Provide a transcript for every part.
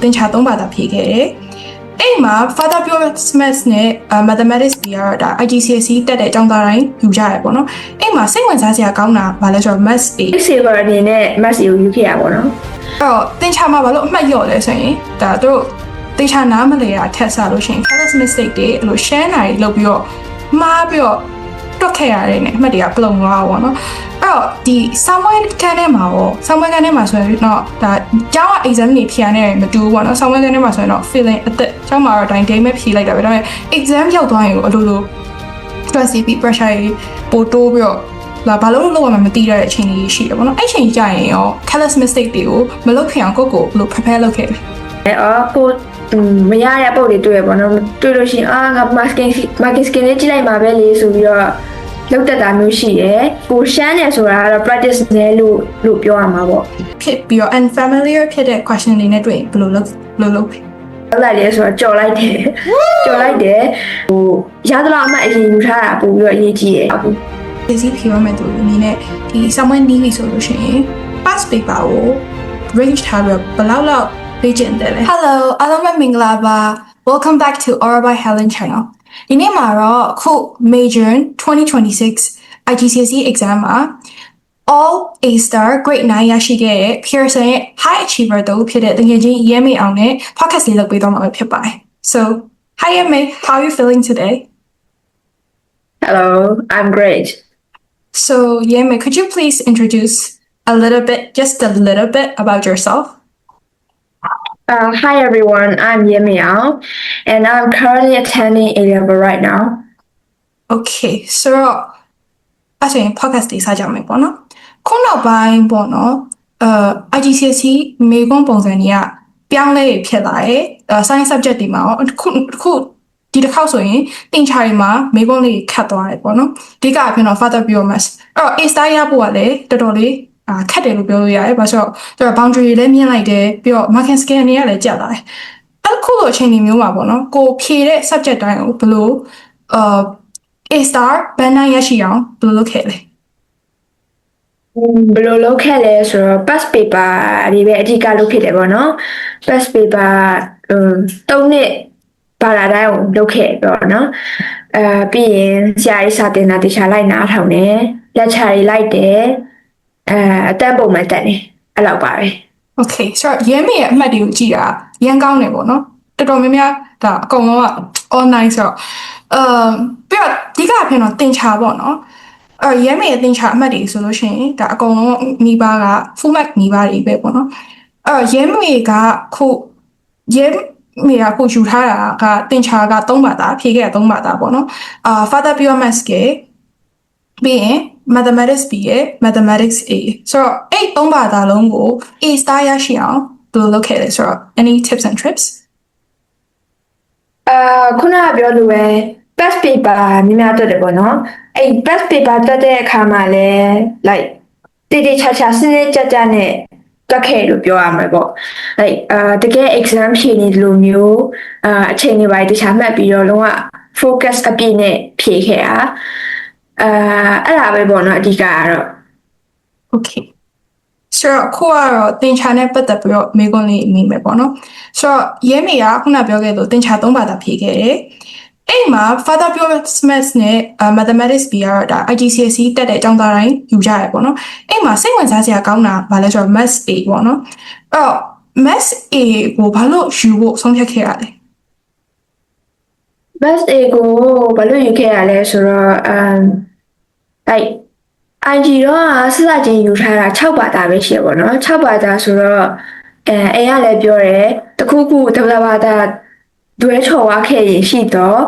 သင်္ချာ3ဘာသာဖြေခဲ့တယ်အဲ့မှာ Father Pure Maths နဲ့ Mathematics ပြီးတော့ဒါ IGCSE တက်တဲ့အကြောင်းသားတိုင်းယူကြရပေါ့နော်အဲ့မှာစိတ်ဝင်စားစရာကောင်းတာဘာလဲဆိုတော့ Maths A saver အနေနဲ့ Maths ကိုယူခဲ့ရပါတော့အဲ့တော့သင်္ချာမှာဘာလို့အမှတ်လျော့လဲဆိုရင်ဒါတို့သင်္ချာနားမလဲတာထက်စားလို့ရှိရင် careless mistake တွေအဲ့လို share နိုင်လုပ်ပြီးတော့မှားပြီးတော့တွက်ခဲ့ရတယ်နဲ့အမှတ်တွေကပလုံသွားပါဘောနော်အဲ့တော့ဒီ somewhere ကန်းထဲမှာရော somewhere ကန်းထဲမှာဆိုရင်တော့ဒါကျောင်းက exam တွေဖြေရနေမတူဘူးပေါ့နော် somewhere ကန်းထဲမှာဆိုရင်တော့ feeling အသက်ကျောင်းမှာတော့တိုင်း day မဲ့ဖြေလိုက်တာပဲဒါပေမဲ့ exam ရောက်သွားရင်အလိုလို stress ပြီး pressure တွေပိုတိုးပြီးတော့ဘာလို့လုပ်ရမှမသိရတဲ့အချိန်ကြီးရှိတယ်ပေါ့နော်အဲ့ချိန်ကြရင်ရော careless mistake တွေကိုမလုပ်ခင်အောင်ကိုဘယ်လို prepare လုပ်ခဲ့လဲကိုမရတဲ့ပုံတွေတွေ့ရပေါ့နော်တွေ့လို့ရှိရင်ငါ marketing လေးကြည့်လိုက်မှာပဲလေဆိုပြီးတော့လောက်တက်တာမျိုးရှိတယ်ကိုရှမ်းတယ်ဆိုတာကတော့ practice နဲ့လို့ပြောရမှာပေါ့ဖြစ်ပြီးတော့ unfamiliar ဖြစ်တဲ့ question တွေနဲ့တွေ့ရင်ဘယ်လိုလုပ်ဟုတ်လားလေဆိုတော့ကြော်လိုက်တယ်ဟိုရသလောက်အမှအရင်ယူထားတာပို့ပြီးတော့အရေးကြီးတယ်အခုဒီစီဖြေရမယ်သူအနေနဲ့ဒီ someone need ဆိုလို့ရှိရင် past paper ကို range ထားပြီးဘယ်လောက်လေ့ကျင့်တယ်လဲ Hello အားလုံးပဲမင်္ဂလာပါ Welcome back to Aura by Helen channel ဒီနေ့မှာတော့ခု May June 2026 IGCSE exam မှာ all A star grade 9ရရှိခဲ့တဲ့ Pearson ရဲ့ high achiever တို့ဖြစ်တဲ့တကယ်ချင်းရဲမေအောင်နဲ့ podcast လေးလုပ်ပေးတော့မှာဖြစ်ပါတယ် So hi Yeme how are you feeling today Hello I'm great So Yeme could you please introduce a little bit about yourself Hi everyone, I'm Yemiao, and I'm currently attending A-level right now. Okay, so အဲ့ဆိုရင် podcast လေးစကြမယ်ပေါ့နော်။ခုနောက်ပိုင်းပေါ့နော်IGCSE မေကွန်းပုံစံကြီးကပြောင်းလဲဖြစ်လာတယ်။ science subject တွေမှာရောခုဒီတစ်ခေါက်ဆိုရင်သင်္ချာတွေမှာမေကွန်းလေးခတ်သွားတယ်ပေါ့နော်။အဓိကအဖြစ်တော့ Father Pure Maths အဲ့တော့ A star ရဖို့ကလည်းတော်တော်လေးခက်တယ်လို့ပြောလို့ရတယ်။ဘာလို့ဆိုတော့ boundary တွေလည်းမြင်လိုက်တယ်ပြီးတော့ marking scale တွေကလည်းကျက်လာတယ်။အဲ့ခုလိုအချိန်တွေမျိုးမှာပေါ့နော်ကိုဖြေတဲ့ subject တိုင်းကိုဘယ်လိုA star ဘယ်နိုင်ရရှိအောင်ဘယ်လိုလုပ်ခဲ့လဲဘယ်လိုလုပ်ခဲ့လဲဆိုတော့ past paper တွေပဲအဓိကလုပ်ဖြစ်တယ်ပေါ့နော် past paper 3နှစ်ဘာသာတိုင်းကိုလုပ်ခဲ့ပေါ့နော်ပြီးရင်ဆရာကြီးစာတင်တာတခြားလိုက်နားထောင်တယ်လက်ချာတွေလိုက်တယ်အတန်းပုံမှန်တက်တယ်အဲ့လောက်ပါပဲ Okay ဆိုတော့ရဲမေရဲ့အမှတ်တွေကိုကြည့်တာရန်ကောင်းတယ်ပေါ့နော်တော်တော်များများဒါအကုန်လုံးက online ဆိုတော့ပြီးတော့ဒီကအဖြစ်တော့သင်ချာပေါ့နော်ရဲမေရဲ့သင်ချာအမှတ်တွေဆိုလို့ရှိရင်ဒါအကုန်လုံးနီးပါးက full mark နီးပါးတွေပဲပေါ့နော်ရဲမေကခုယူထားတာကသင်ချာက3ဘာသာဖြေခဲ့တာ3ဘာသာပေါ့နော်Father Pure Maths ကပြီးရင်mathematics ပြီးရ mathematics A ဆိုတော့အဲ့3ဘာသာလုံးကို A star ရရှိအောင်ဘယ်လိုလုပ်ခဲ့လဲဆိုတော့ any tips and trips ခုနကပြောလို့ပဲ past paper များတက်တယ်ပေါ့နော်အဲ့ past paper တက်တဲ့အခါမှာလဲ like တိချာချာစနစ်ကြကြနဲ့တက်ခဲ့လို့ပြောရမှာပေါ့အဲ့တကယ် exam ဖြေနေလို့မျိုးအချိန်တွေပိုင်းတခြားမှတ်ပြီးတော့လုံးဝ focus အပြည့်နဲ့ဖြေခဲ့တာအဲ့ဒါပဲပေါ့နော်အဓိကကတော့ Okay ဆိုတော့ခုကတော့သင်္ချာနဲ့ပတ်သက်ပြီးတော့မေးခွန်းလေးမိမယ်ပေါ့နော်ဆိုတော့ရဲမေကခုနပြောခဲ့လို့သင်္ချာ3ဘာသာဖြေခဲ့တယ်အဲ့မှာ Father Pure Maths နဲ့ Mathematics ပြီးတော့ဒါ IGCSE တက်တဲ့အကြောင်းသားတိုင်းယူကြရပေါ့နော်အဲ့မှာစိတ်ဝင်စားစရာကောင်းတာဘာလဲဆိုတော့ Maths A ပေါ့နော်အဲ့တော့ Maths A ကိုဘာလို့ယူဖို့ဆုံးဖြတ်ခဲ့ရလဲMaths A ကိုဘာလို့ယူခဲ့ရလဲဆိုတော့IG တော့စစချင်းယူထားတာ6ဘာသာပဲရှိရပေါ့နော်6ဘာသာဆိုတော့အိမ်ကလည်းပြောတယ်တခုခုတဘာသာတွဲချော်သွားခဲ့ရင်ရှိတော့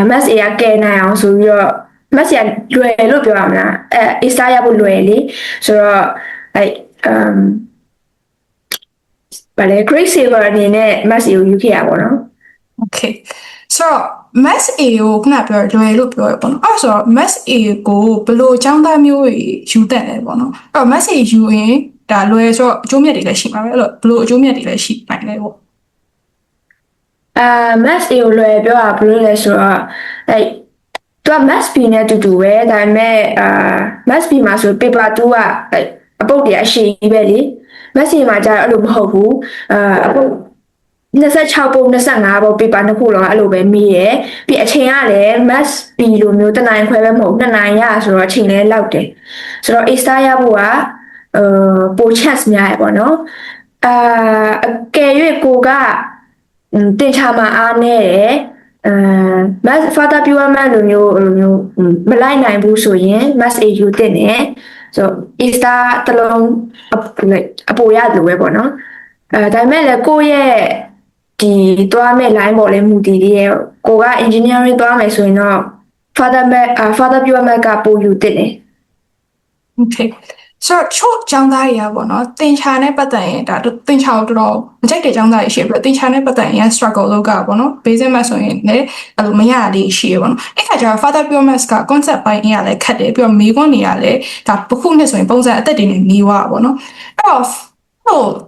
Maths A ကကဲနိုင်အောင်ဆိုပြီးတော့ Maths A လွယ်လို့ပြောရမလားA star ရဖို့လွယ်လေဆိုတော့ဘာလဲ grade saver အနေနဲ့ Maths A ကိုယူခဲ့ရပါတော့ Okay ဆိုတော့ Maths A ကိုခုနပြောလွယ်လို့ပြောရပေါ့နော်အဲ့ဆိုတော့ Maths A ကိုဘယ်လိုအကြောင်းသားမျိုးယူတတ်လဲပေါ့နော်အဲ့တော့ Maths A ယူရင်ဒါလွယ်ဆိုတော့အကျိုးမြတ်တွေလည်းရှိမှာပဲအဲ့တော့ဘယ်လိုအကျိုးမြတ်တွေလည်းရှိနိုင်လဲပေါ့Maths A ကိုလွယ်ပြောတာဘယ်လိုလဲဆိုတော့သူက Maths B နဲ့တူတူပဲဒါပေမဲ့Maths B မှာဆို paper 2ကအပုတ်တွေအရှိကြီးပဲလေMaths A မှာကျတော့အဲ့လိုမဟုတ်ဘူးအပုတ် 26ပုံ25ပုံ paper နှစ်ခုလုံးအဲ့လိုပဲမေးရယ်ပြီးအချိန်ကလည်း mass B လိုမျိုးတစ်နိုင်ခွဲပဲမဟုတ်2နိုင်ရဆိုတော့အချိန်လည်းလောက်တယ်ဆိုတော့ A star ရဖို့ကပို chance များရပေါ့နော်အကယ်၍ကိုကတင်ချာမှာအားနေတယ်mass further pure math လိုမျိုးမလိုက်နိုင်ဘူးဆိုရင် mass AU တင်တယ်ဆိုတော့ A star တစ်လုံးအပေါ်ရတယ်လို့ပဲပေါ့နော်ဒါပေမဲ့လည်းကိုယ့်ရဲ့ဒီသွားမဲ့ line ပေါ်လဲမူတည်ရဲ့ကိုက engineering သွားမယ်ဆိုရင်တော့ further pure math ကပိုယူတင်တယ် Okay ဆိုတော့ချို့ចောင်းသားတွေကပေါ့နော်တင်ချာနဲ့ပတ်သက်ရင်ဒါတင်ချာကိုတော်တော်မကြိုက်တဲ့ចောင်းသားတွေရှိပြီးတော့တင်ချာနဲ့ပတ်သက်ရင် struggle လုပ်ကြပါပေါ့နော် basic math ဆိုရင်လည်းအဲ့လိုမရလေးရှိရပေါ့နော်အဲ့ခါကျတော့ further pure math က concept ပိုင်းအရာလည်းခက်တယ်ပြီးတော့မေးခွန်းတွေကလည်းဒါတစ်ခုနှစ်ဆိုရင်ပုံစံအသက်တွေနဲ့မေးသွားပါပေါ့နော်အဲ့တော့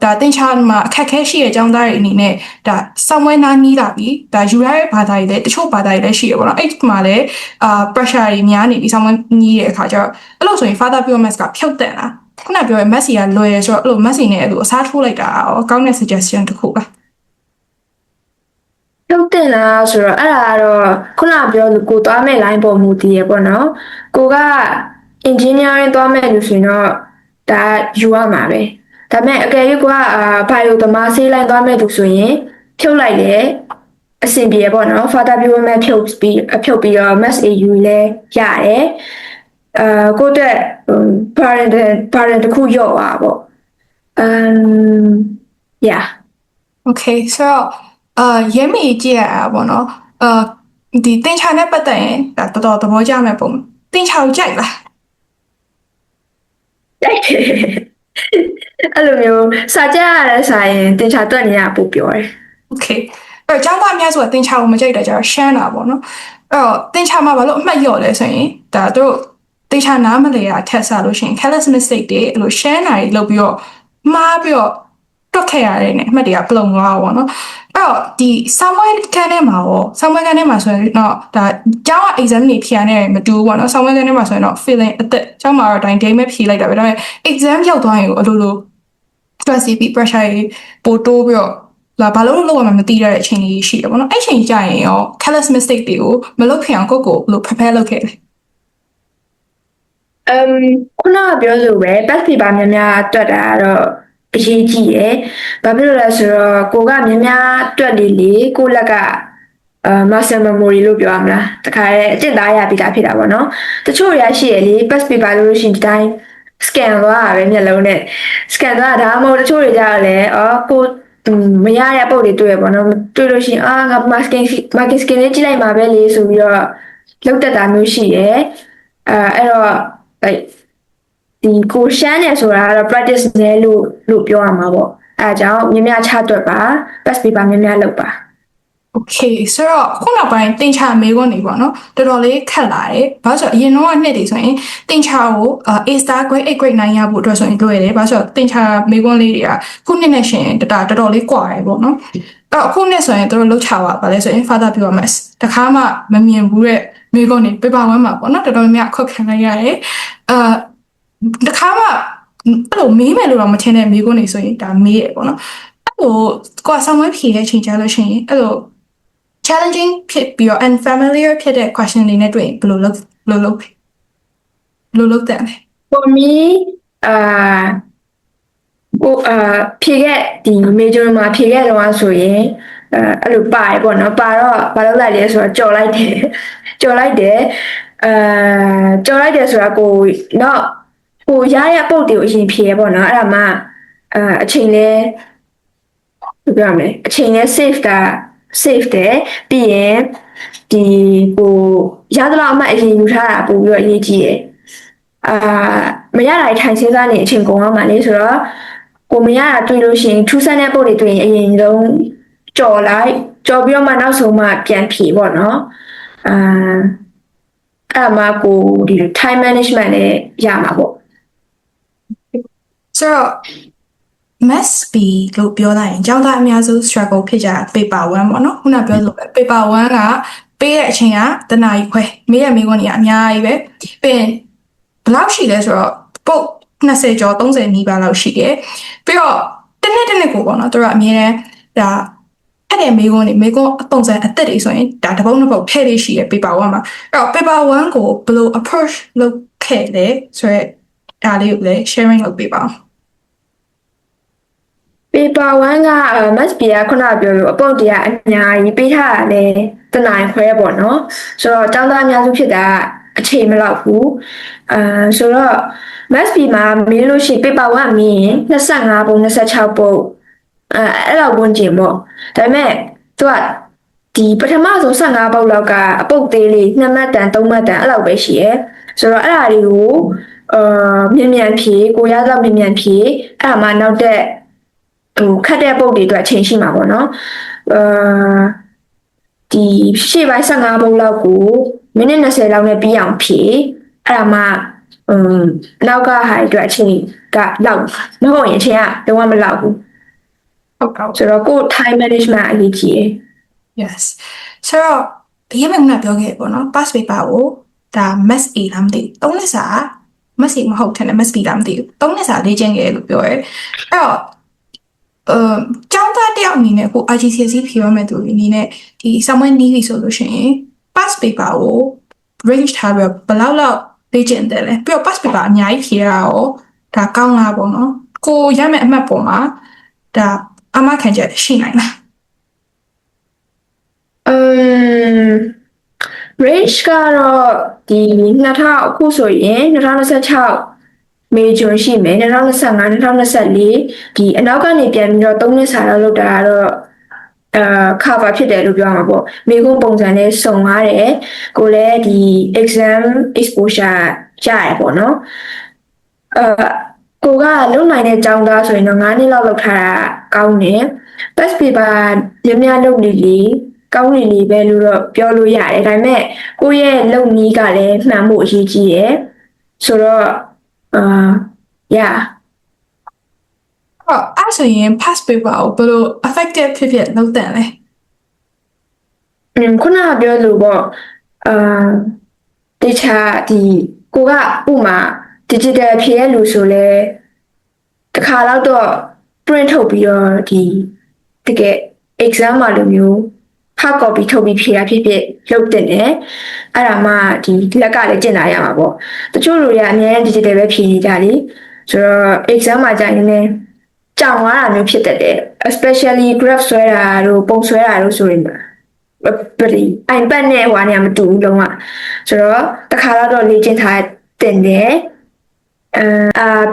ဒါတင်ချာမှာအခက်ခဲရှိတဲ့ចောင်းသားတွေအနေနဲ့ဒါ somewhere နားနီးလာပြီဒါယူရတဲ့ဘာသာတွေလည်းတချို့ဘာသာတွေလည်းရှိရပေါ့နော်အဲ့မှာလည်းpressure တွေများနေပြီ somewhere နီးတဲ့အခါကျတော့အဲ့လိုဆိုရင် further pure math ကဖြုတ်တယ်လားခုနပြောရဲ Messi ကလွယ်ဆိုတော့အဲ့လို Messi နဲ့အဲ့လိုအစားထိုးလိုက်တာရောကောင်းတဲ့ suggestion တစ်ခုပါ ထုတ်တင်လားဆိုတော့အဲ့ဒါကတော့ခုနပြောလို့ကိုသွားမဲ့ line ပေါ်မူတည်ရပေါ့နော်ကိုက engineering သွားမဲ့လို့ဆိုရင်တော့ဒါယူရမှာပဲဒါပေမဲ့အကယ်၍ကိုကbio သမားဆေး line သွားမဲ့လို့ဆိုရင်ဖြုတ်လိုက်လေအဆင်ပြေပေါ့နော် further pure math ဖြုတ်ပြီးတော့ mass AU လည်းရတယ်ကိုတဲ့ parent တစ်ခုရော့ပါပေါ့yeah Okay ဆိုတော့ရဲမေကြည့်ရတာပေါ့နော်ဒီတင်ချာနဲ့ပတ်သက်ရင်ဒါတော်တော်သဘောကျမဲ့ပုံတင်ချာကိုကြိုက်လား တိုက်တယ်အဲ့လိုမျိုးစာကြရတဲ့စာရင်တင်ချာတွက်နေရပို့ပြောတယ် Okay အဲ့တော့ကျောင်းသားအများစုကတင်ချာကိုမကြိုက်တာကြတော့ရှမ်းတာပေါ့နော်အဲ့တော့တင်ချာမှာဘာလို့အမှတ်လျော့လဲဆိုရင်ဒါတို့တင်ချာနားမလည်တာထက်စားလို့ရှိရင် careless mistake တွေအဲ့လိုရှမ်းတာတွေလုပ်ပြီးတော့မှားပြီးတော့တွက်ခဲ့ရတယ်နဲ့အမှတ်တွေကပလုံသွားပါဘောနော်အဲ့တော့ဒီ somewhere ကန်ထဲမှာရော somewhere ကန်ထဲမှာဆိုရင်တော့ဒါကျောင်းက exam တွေဖြေရတဲ့မတူဘူးပေါ့နော် somewhere ကန်ထဲမှာဆိုရင်တော့ feeling အသက်ကျောင်းမှာတော့တိုင်း day မဲ့ဖြေလိုက်တာပဲဒါပေမဲ့ exam ရောက်သွားရင်ကိုအလိုလို stress ပြီး pressure တွေပိုတိုးပြီးတော့လာဘာလို့လုပ်ရမှမသိရတဲ့အချိန်ကြီးရှိတယ်ပေါ့နော်အဲ့ချိန်ကြရင်ရော careless mistake တွေကိုမလုပ်ခင်အောင်ကိုဘယ်လို prepare လုပ်ခဲ့လဲခုနကပြောလို့ပဲ past paper များများတွက်တာကတော့အရေးကြီးရယ်ဘာဖြစ်လို့လဲဆိုတော့ကိုကများများတွက်လေကိုလက်ကmuscle memory လို့ပြောရမလားတခါရဲအကျင့်သားရပြီးသားဖြစ်တာပေါ့နော်တချို့ရရှိရလေ past paper လို့ရှိရင်ဒီတိုင်း scan သွားတာပဲမျက်လုံးနဲ့ scan သွားတာမဟုတ်တချို့တွေကြတော့လေကိုမရတဲ့ပုံတွေတွေ့ရပေါ့နော်တွေ့လို့ရှိရင်ငါ marking scan လေးကြည့်လိုက်မှာပဲလေဆိုပြီးတော့လောက်တက်တာမျိုးရှိရယ်အဲ့တော့ like ဒီကိုရှမ်းနေဆိုတာကတော့ practice နဲ့လို့ပြောရမှာပေါ့အဲအကြောင်းများများချတွက်ပါ past paper များများလုပ်ပါ Okay ဆိုတော့ခုနောက်ပိုင်းတင်ချာမေးခွန်းနေပေါ့နော်တော်တော်လေးခက်လာတယ်ဘာလို့ဆိုတော့အရင်တော့နှစ်တွေဆိုရင်တင်ချာကို A star grade 8 grade 9ရဖို့အတွက်ဆိုရင်တွေ့ရတယ်ဘာလို့ဆိုတော့တင်ချာမေးခွန်းလေးတွေကခုနှစ်နဲ့ရှင်တော်တော်လေးကွာတယ်ပေါ့နော်အဲ့အခုနှစ်ဆိုရင်တို့လှုပ်ချပါလဲဆိုရင် further pure math တခါမှမမြင်ဘူးတဲ့မေးခွန်းတွေ paper 1မှာပေါ့နော်တော်တော်များများအခုခံလိုက်ရတယ်တခါမှအဲ့လိုမေးမယ်လို့တော့မထင်တဲ့မေးခွန်းတွေဆိုရင်ဒါမေးရပေါ့နော်အဲ့လိုကိုယ်ဆောင်းဝဲဖြေတဲ့ချိန်ကြလို့ရှိရင်အဲ့လို challenging ဖြစ်ပြီးတော့ unfamiliar ဖြစ်တဲ့ question တွေနဲ့တွေ့ရင်ဘယ်လိုလုပ်တယ်လဲ for me ဖြေခဲ့ဒီ major မှာဖြေခဲ့တော့ဆိုရင်အဲ့လိုပါတယ်ပေါ့နော်ပါတော့ဘာလုပ်လိုက်လဲဆိုတော့ကြော်လိုက်တယ်ဆိုတာကိုရရပုတ်တွေကိုအရင်ဖြေရပေါ့နော်အဲ့ဒါမှအချိန်လဲပြောရမယ်အချိန်လဲ safe တယ်ပြီးရင်ဒီကိုရသလောက်အမှအရင်ယူထားတာပို့ပြီးတော့အရေးကြီးတယ်မရတာထိုင်စဉ်းစားနေအချိန်ကုန်အောင်ပါလေဆိုတော့ကိုမရတာတွေ့လို့ရှိရင်ထူးဆန်းတဲ့ပုတ်တွေတွေ့ရင်အရင်ဆုံးကြော်ပြီးတော့မှနောက်ဆုံးမှပြန်ဖြေပေါ့နော်အဲ့မှာကိုဒီ time management နဲ့ရမှာပေါ့ဆိုတော့ math B လို့ပြောလိုက်ရင်ကျောင်းသားအများစု struggle ဖြစ်ကြတာ paper 1ပေါ့နော်ခုနပြောလို့ပဲ paper 1ကပေးတဲ့အချိန်ကတနာရီခွဲမေးရမေးခွန်းတွေကအများကြီးပဲပြီးရင်ဘယ်လောက်ရှိလဲဆိုတော့ပုတ်20ကျော်30နီးပါးလောက်ရှိတယ်ပြီးတော့တစ်နှစ်ကိုပေါ့နော်သူတို့ကအမြဲတမ်းဒါ အဲ့ဒီမေကွန်းအပုံစံအသက်တွေဆိုရင်ဒါတစ်ပုတ်နှစ်ပုတ်ထည့်လေးရှိရ paper 1မှာအဲ့တော့ paper 1ကိုဘယ်လို approach လုပ်ခဲ့လဲဆိုတော့ဒါလေးကိုလည်း sharing လုပ်ပေးပါဦး paper 1ကmath ပြခုနပြောလို့အပုတ်တရားအများကြီးပေးထားတာလေတနိုင်ခွဲပေါ့နော်ဆိုတော့ကျောင်းသားအများစုဖြစ်တာအချိန်မလောက်ဘူးဆိုတော့ math ပြမှာမင်းလို့ရှိ paper 1မင်း25ပုံ26ပုံအဲ့လောက်ဝင်ကျင်ပေါ့ဒါပေမဲ့သူကဒီပထမဆုံး15ပုံလောက်ကအပုတ်သေးလေး2မှတ်တန်3မှတ်တန်အဲ့လောက်ပဲရှိရယ်ဆိုတော့အဲ့ဒါတွေကိုမြန်ဖြေကိုရလောက်မြန်ဖြေအဲ့ဒါမှနောက်တဲ့ခတ်တဲ့ပုတ်တွေအတွက်ချိန်ရှိမှာပေါ့နော်ဒီရှေ့ပိုင်း15ပုံလောက်ကိုမိနစ်20လောက်နဲ့ပြီးအောင်ဖြေအဲ့ဒါမှနောက်ကဟာအတွက်အချိန်ကလောက်မဟုတ်ရင်အချိန်ကလုံးဝမလောက်ဘူးဟုတ်ကဲ့ဆိုတော့ကို time management အရေးကြီးတယ် yes ဆိုတော့ဒီမှာငါပြောခဲ့ပေါ့နော် past paper ကိုဒါ math A လားမသိဘူး3နှစ်စာ math A မဟုတ်တယ် math B လားမသိဘူး3နှစ်စာလေ့ကျင့်ခဲ့လို့ပြောရဲအဲ့တော့ကျောင်းသားတယောက်အနေနဲ့ကို IGCSE ဖြေရမယ်သူအနေနဲ့ဒီ somewhere နီးပြီဆိုလို့ရှိရင် past paper ကို range ထားပြီးဘယ်လောက်လေ့ကျင့်တယ်လဲပြီးတော့ past paper အများကြီးဖြေရအောင်ဒါကောင်းလားပေါ့နော်ကိုရမယ့်အမှတ်ပေါ်မှာဒါအမခံချက်ရှိနိုင်လား range ကတော့ဒီ2000အခုဆိုရင်2026မေဂျွန်ရှိမယ်2025 2024ဒီအနောက်ကနေပြန်ပြီးတော့3နှစ်စာလောက်လုပ်တာကတော့cover ဖြစ်တယ်လို့ပြောမှာပေါ့မိကုန်းပုံစံနဲ့စုံရတယ်ကိုလည်းဒီ exam exposure ရတယ်ပေါ့နော်ကိုကလုံနိုင်တဲ့ကျောင်းသားဆိုရင်တော့9နှစ်လောက်လုပ်ထားတာကောင်းတယ် past paper များလုပ်နေလေကောင်းနေပဲလို့တော့ပြောလို့ရတယ်ဒါပေမဲ့ကိုယ့်ရဲ့လုပ်နည်းကလည်းမှန်ဖို့အရေးကြီးတယ်ဆိုတော့yeah အဲ့ဆိုရင် past paper ကိုဘယ်လို effective ဖြစ်လုပ်တယ်လဲခုနကပြောလို့ပေါ့တခြားဒီကိုကဥမာ digital ဖြေရလို့ဆိုလဲတခါတော့ print ထုတ်ပြီးတော့ဒီတကယ် exam မှာလိုမျိုး hard copy ထုတ်ပြီးဖြေတာဖြစ်လုပ်တင်တယ်အဲ့ဒါမှဒီလက်ကလည်းကျင့်လာရမှာပေါ့တချို့လူတွေကအများကြီး digital ပဲဖြေနေကြလေဆိုတော့ exam မှာကြာနေနေကြောင်သွားတာမျိုးဖြစ်တတ်တယ် especially graph ဆွဲတာတို့ပုံဆွဲတာတို့ဆိုရင်iPad နဲ့ဟိုကနေမတူဘူးလုံးဝဆိုတော့တခါတော့လေ့ကျင့်ထားတင်တယ်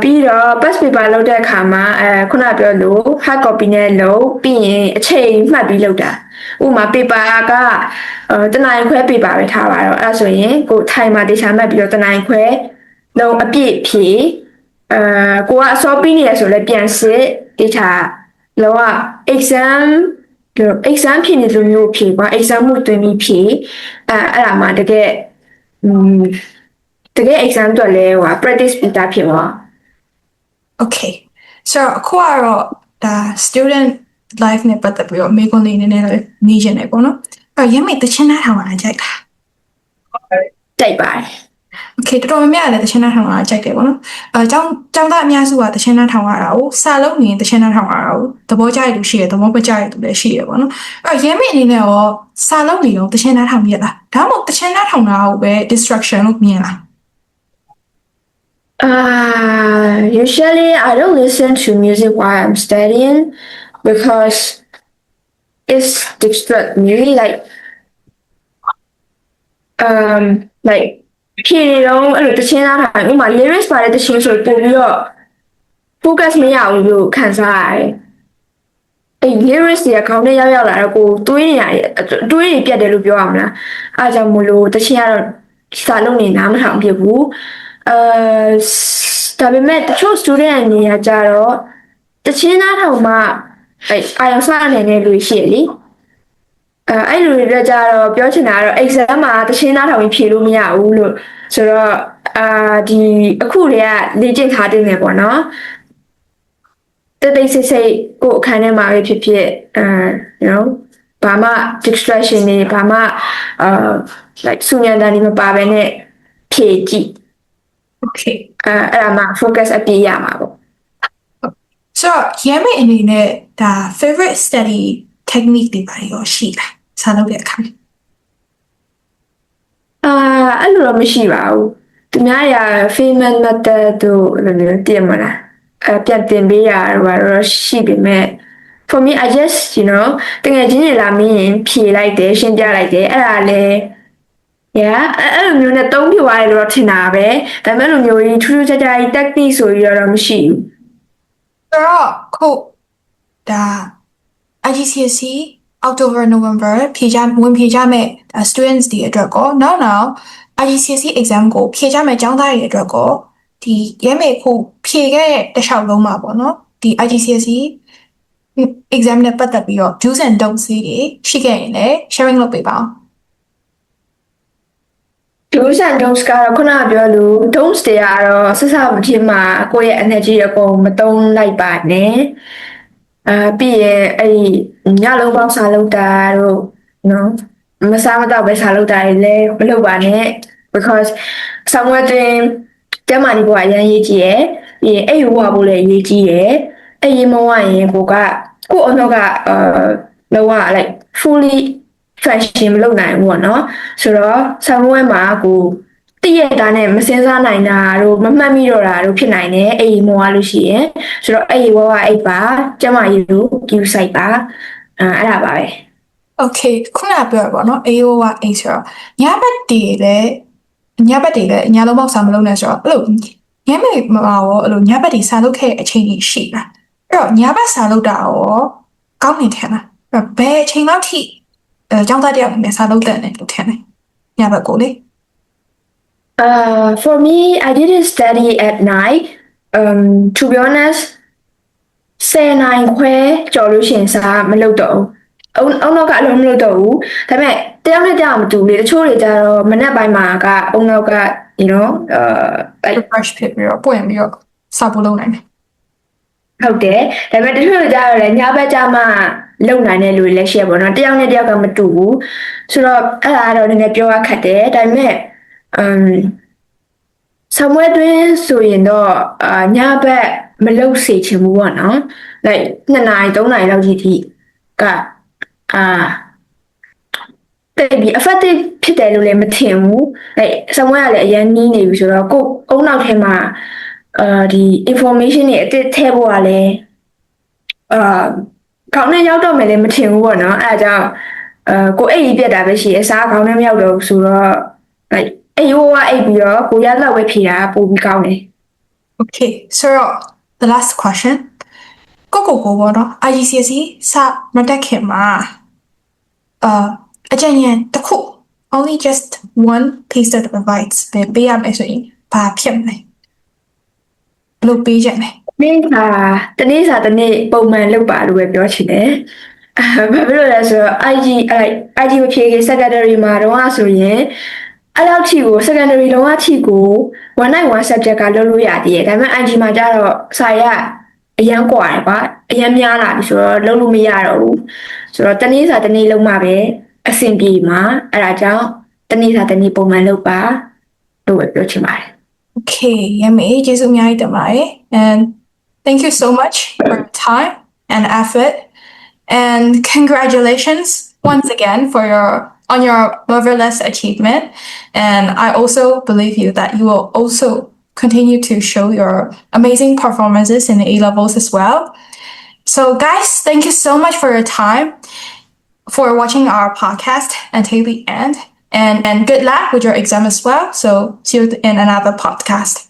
ပြီးတော့ past paper လုပ်တဲ့အခါမှာခုနပြောလို့ hard copy နဲ့လုပ်ပြီးရင်အချိန်မှတ်ပြီးလုပ်တာဥပမာ paper ကတနိုင်ခွဲ paper ပဲထားပါတော့အဲ့ဆိုရင်ကို timer တေချာမှတ်ပြီးတော့တနိုင်ခွဲလုံးအပြည့်ဖြည့်ကိုကအစောပြီးနေရဆိုလဲပြန်စစ်တေချာလောက exam ဖြစ်နေလို့မျိုးဖြည့်ပါ exam မှုတွင်ပြီးဖြည့်အဲ့ဒါမှတကယ်exam တော့လဲဟို practice ပြီးသားဖြစ်သွား Okay so အခုကတော့ဒါ student life နဲ့ပတ်သက်ပြီးတော့မိကွန်းလေးနည်းနည်းလေးနေချင်တယ်ပေါ့နော်အဲ့ရမယ့်တချင်နားထောင်လာကြိုက်တာကြိုက်ပါတယ် Okay တော်တော်များများလည်းတချင်နားထောင်လာကြိုက်တယ်ပေါ့နော်ကျောင်းသားအများစုကတချင်နားထောင်ရတာကိုစာလုံးနေတချင်နားထောင်ရတာကိုသဘောကျရလို့ရှိရသဘောမကျရလို့လည်းရှိရပေါ့နော်အဲ့ရမယ့်အနေနဲ့ရောစာလုံးနေတော့တချင်နားထောင်ပြရလားဒါမှမဟုတ်တချင်နားထောင်တာကိုပဲ distraction လို့မြင်လားusually I don't listen to music while I'm studying because it's distract me like ဖြေတော့အဲ့လိုတချင်းသားထိုင်ဥမာ lyrics ပါတဲ့တချင်းဆိုပို့ပြီးတော့ focus မရဘူးလို့ခံစားရတယ်အဲ့ lyrics တွေကခေါင်းထဲရောက်လာတော့ကိုတွေးနေရတယ်တွေးနေပြတ်တယ်လို့ပြောရမလားအားကြောင့်မလို့တချင်းကတော့စာလုံးနေနားမထောင်ဖြစ်ဘူးဒါပေမဲ့တချို့ student အနေနဲ့ကြတော့တချင်းသားထောင်မှအဲ့အာရုံစိုက်နေတဲ့လူရှိရလေအဲ့လူတွေကြတော့ပြောချင်တာကတော့ exam မှာတချင်းသားထောင်ပြီးဖြေလို့မရဘူးလို့ဆိုတော့ဒီအခုတွေကလေ့ကျင့်ထားတင်နေပေါ့နော်တိတ်ဆိတ်ကိုအခန်းထဲမှာပဲဖြစ်ဖြစ်you know ဘာမှ distraction တွေဘာမှlike စူညံတာနေမပါဘဲနဲ့ဖြေကြည့် Okay အဲ့ဒါမှ focus အပြည့်ရမှာပေါ့ဆိုတော့ရမယ့်အနေနဲ့ဒါ favorite study technique တွေပါရောရှိလားစာလုပ်တဲ့အခါ အဲ့လိုတော့မရှိပါဘူးသူများတွေက famous method တို့လိုမျိုးတည်မလားပြန်တင်ပေးရတော့ရှိပေမဲ့ for me I justတကယ်ချင်းနေလာမင်းဖြေလိုက်တယ်ရှင်းပြလိုက်တယ်အဲ့ဒါလည်း yeah အဲ့လိုမျိုးနဲ့သုံးပြသွားတယ်လို့ထင်တာပဲဒါပေမဲ့လိုမျိုးကြီးထူးထူးခြားခြားကြီး technique ဆိုပြီးတော့မရှိဘူး ဆိုတော့ခုဒါ IGCSE October November ဝင်ဖြေကြမဲ့ students တွေအတွက်ကောနောက် IGCSE exam ကိုဖြေကြမဲ့ကျောင်းသားတွေအတွက်ကောဒီရဲမေခုဖြေခဲ့တဲ့တစ်လျှောက်လုံးမှာပေါ့နော်ဒီ IGCSE exam နဲ့ပတ်သက်ပြီးတော့ do's and don'ts တွေရှိခဲ့ရင်လည်း sharing လုပ်ပေးပါဦး do's and don'ts ကတော့ခုနကပြောလို့ don'ts တွေကတော့ဆက်စမဖြစ်မှာကိုယ့်ရဲ့ energy အကုန်မသုံးလိုက်ပါနဲ့ပြီးရင်အဲ့ဒီညလုံးပေါက်စာလုပ်တာတို့နော်မစားမတော့ပဲစာလုပ်တာတွေလည်းမလုပ်ပါနဲ့ because somewhere တွင်ကျမဒီဘဝအရင်ရေးကြည့်ရယ်ပြီးရင်အဲ့ဒီဘဝဘို့လည်းရေးကြည့်ရယ်အဲ့ဒီမဝရင်ကိုအနောက်ကလောက like fully fashion မလုပ်နိုင်ဘူးပေါ့နော်ဆိုတော့ somewhere မှာကိုတည့်ရတာနဲ့မစင်စားနိုင်တာတို့မမှတ်မိတော့တာတို့ဖြစ်နိုင်တယ်အဲ့ဒီမောရလို့ရှိရင်ဆိုတော့အဲ့ဒီဘဝအဲ့ပါကျမကြီးတို့ give site ပါအဲ့ဒါပါပဲ Okay ခုနပြောရပါတော့ AO က A ဆိုတော့ညဘက်တွေလည်းညလုံးပေါက်စာမလုပ်နဲ့ဆိုတော့အဲ့လိုညမေမှာရောအဲ့လိုညဘက်တွေစာလုပ်ခဲ့တဲ့အချိန်ကြီးရှိလားအဲ့တော့ညဘက်စာလုပ်တာရောကောင်းနေတယ်လားဘယ်အချိန်လောက်ထိကျောင်းသားတယောက်နဲ့စာလုပ်တဲ့နဲ့လို့ထင်တယ်ညဘက်ကိုလေ for me I didn't study at night to be honest 10နိုင်ခွဲကြော်လို့ရှိရင်စာမလုပ်တော့ဘူးအုံနောက်ကအလုံးမလုပ်တော့ဘူးဒါပေမဲ့တယောက်နဲ့တယောက်မတူလေတချို့တွေကြတော့မနေ့ပိုင်းမှာကအုံနောက်က like fresh ဖြစ်ပြီးတော့ပွင့်ပြီးတော့စာပို့လုပ်နိုင်တယ် ဟုတ်တယ်ဒါပေမဲ့တချို့တွေကြတော့လည်းညဘက်ကြမှာလုံနိုင်တဲ့လူတွေလည်းရှိရပါတော့တယောက်နဲ့တယောက်ကမတူဘူးဆိုတော့အဲ့ဒါကတော့နည်းနည်းပြောရခက်တယ်ဒါပေမဲ့somewhere တွင်ဆိုရင်တော့ညဘက်မလုံစေချင်ဘူးပေါ့နော် like 2 နာရီ 3 နာရီလောက်ကြီးထိကတဲ့ဒီ effective ဖြစ်တယ်လို့လည်းမထင်ဘူး like somewhere ကလည်းအရင်နီးနေပြီဆိုတော့ကိုအုံနောက်ထဲမှာဒီ information တွေအတစ်ထည့်ဖို့ကလည်းခေါင်းနဲ့ရောက်တော့မယ်လည်းမထင်ဘူးပေါ့နော်အဲ့ဒါကြောင့်ကိုအိတ်ကြီးပြတ်တာပဲရှိအစားခေါင်းနဲ့မရောက်တော့ဘူးဆိုတော့ like အိတ်ရောအိတ်ပြီးတော့ကိုရတော့ပဲဖြေတာပိုပြီးကောင်းတယ် Okay so the last question ကိုပေါ့နော် IGCSE စာမတက်ခင်မှာအကြံဉာဏ်တစ်ခု only just one piece of advice ပဲပေးရမယ်ဆိုရင်ဘာဖြစ်မလဲဘယ်လိုပေးချက်လဲ တနေ့စာပုံမှန်လုပ်ပါလို့ပဲပြောချင်တယ်ဘာဖြစ်လို့လဲဆိုတော့ IG မဖြေခင် secondary မှာတော့ဆိုရင်အဲ့လောက်ထိကို secondary လုံးဝထိကို one night one subject ကလုပ်လို့ရသေးတယ်ဒါပေမဲ့ IG မှာကျတော့စာရအရန်กว่าတယ်ကွာအရန်များလာပြီဆိုတော့လုပ်လို့မရတော့ဘူးဆိုတော့တနေ့စာလုံးမှပဲအဆင်ပြေမှာအဲ့ဒါကြောင့်တနေ့စာပုံမှန်လုပ်ပါလို့ပဲပြောချင်ပါတယ် Okay ရမေကျေးဇူးအများကြီးတင်ပါတယ် and thank you so much for your time and effort and congratulations once again on your marvelous achievement and I also believe you that you will also continue to show your amazing performances in the A-levels as well. So guys, thank you so much for your time for watching our podcast until the end and good luck with your exam as well. So see you in another podcast.